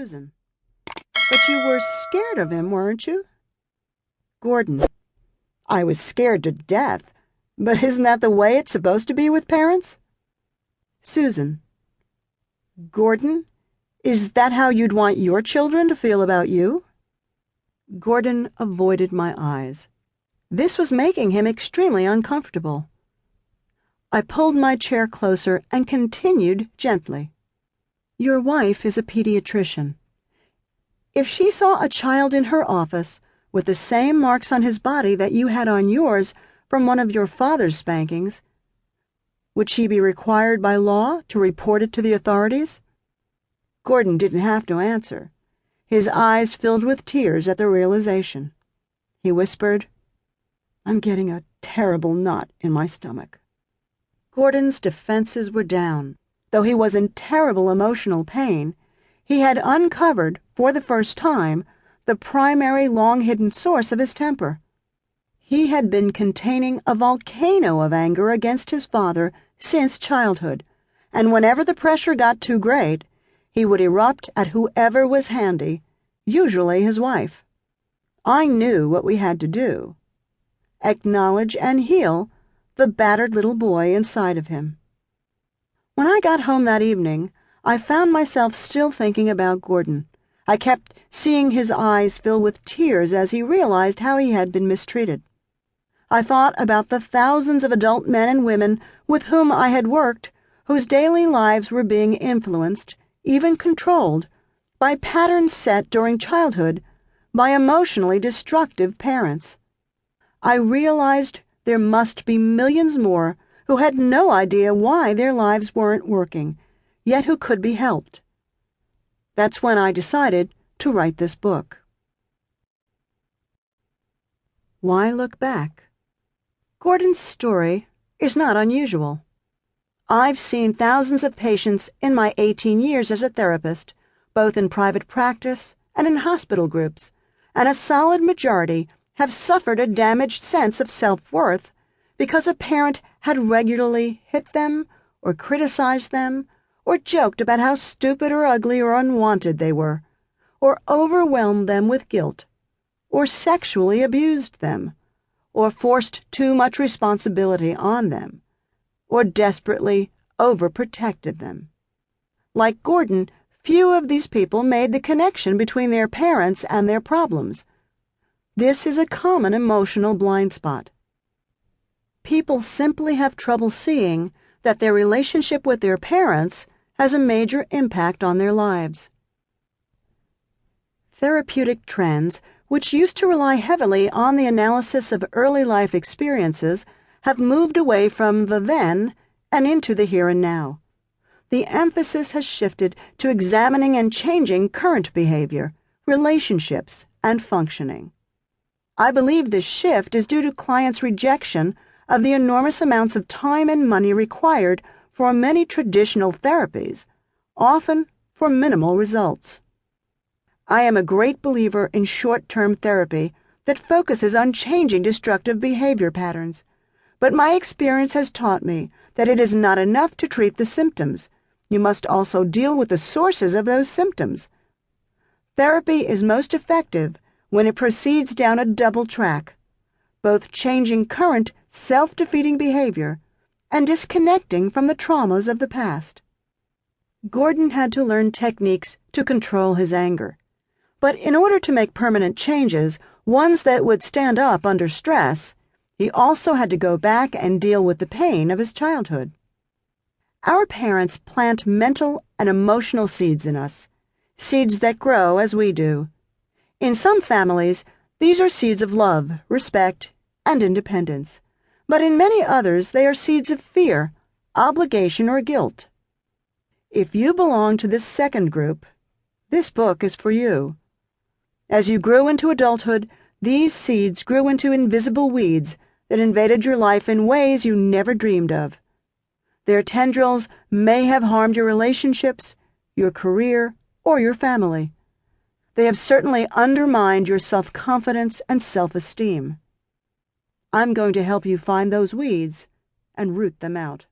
Susan. But you were scared of him, weren't you? Gordon. I was scared to death, but isn't that the way it's supposed to be with parents? Susan. Gordon, is that how you'd want your children to feel about you? Gordon avoided my eyes. This was making him extremely uncomfortable. I pulled my chair closer and continued gently. Your wife is a pediatrician. If she saw a child in her office with the same marks on his body that you had on yours from one of your father's spankings, would she be required by law to report it to the authorities? Gordon didn't have to answer. His eyes filled with tears at the realization. He whispered, I'm getting a terrible knot in my stomach. Gordon's defenses were down. Though he was in terrible emotional pain, he had uncovered, for the first time, the primary long-hidden source of his temper. He had been containing a volcano of anger against his father since childhood, and whenever the pressure got too great, he would erupt at whoever was handy, usually his wife. I knew what we had to do. Acknowledge and heal the battered little boy inside of him. When I got home that evening, I found myself still thinking about Gordon. I kept seeing his eyes fill with tears as he realized how he had been mistreated. I thought about the thousands of adult men and women with whom I had worked, whose daily lives were being influenced, even controlled, by patterns set during childhood by emotionally destructive parents. I realized there must be millions more who had no idea why their lives weren't working, yet who could be helped. That's when I decided to write this book. Why look back? Gordon's story is not unusual. I've seen thousands of patients in my 18 years as a therapist, both in private practice and in hospital groups, and a solid majority have suffered a damaged sense of self-worth because a parent had regularly hit them or criticized them or joked about how stupid or ugly or unwanted they were, or overwhelmed them with guilt, or sexually abused them, or forced too much responsibility on them, or desperately overprotected them. Like Gordon, few of these people made the connection between their parents and their problems. This is a common emotional blind spot. People simply have trouble seeing that their relationship with their parents has a major impact on their lives. Therapeutic trends, which used to rely heavily on the analysis of early life experiences, have moved away from the then and into the here and now. The emphasis has shifted to examining and changing current behavior, relationships, and functioning. I believe this shift is due to clients' rejection of the enormous amounts of time and money required for many traditional therapies, often for minimal results. I am a great believer in short-term therapy that focuses on changing destructive behavior patterns, but my experience has taught me that it is not enough to treat the symptoms. You must also deal with the sources of those symptoms. Therapy is most effective when it proceeds down a double track, both changing current self-defeating behavior and disconnecting from the traumas of the past. Gordon had to learn techniques to control his anger, but in order to make permanent changes, ones that would stand up under stress, he also had to go back and deal with the pain of his childhood. Our parents plant mental and emotional seeds in us, seeds that grow as we do. In some families, these are seeds of love, respect, and independence, but in many others they are seeds of fear, obligation, or guilt. If you belong to this second group, this book is for you. As you grew into adulthood, these seeds grew into invisible weeds that invaded your life in ways you never dreamed of. Their tendrils may have harmed your relationships, your career, or your family. They have certainly undermined your self-confidence and self-esteem. I'm going to help you find those weeds and root them out.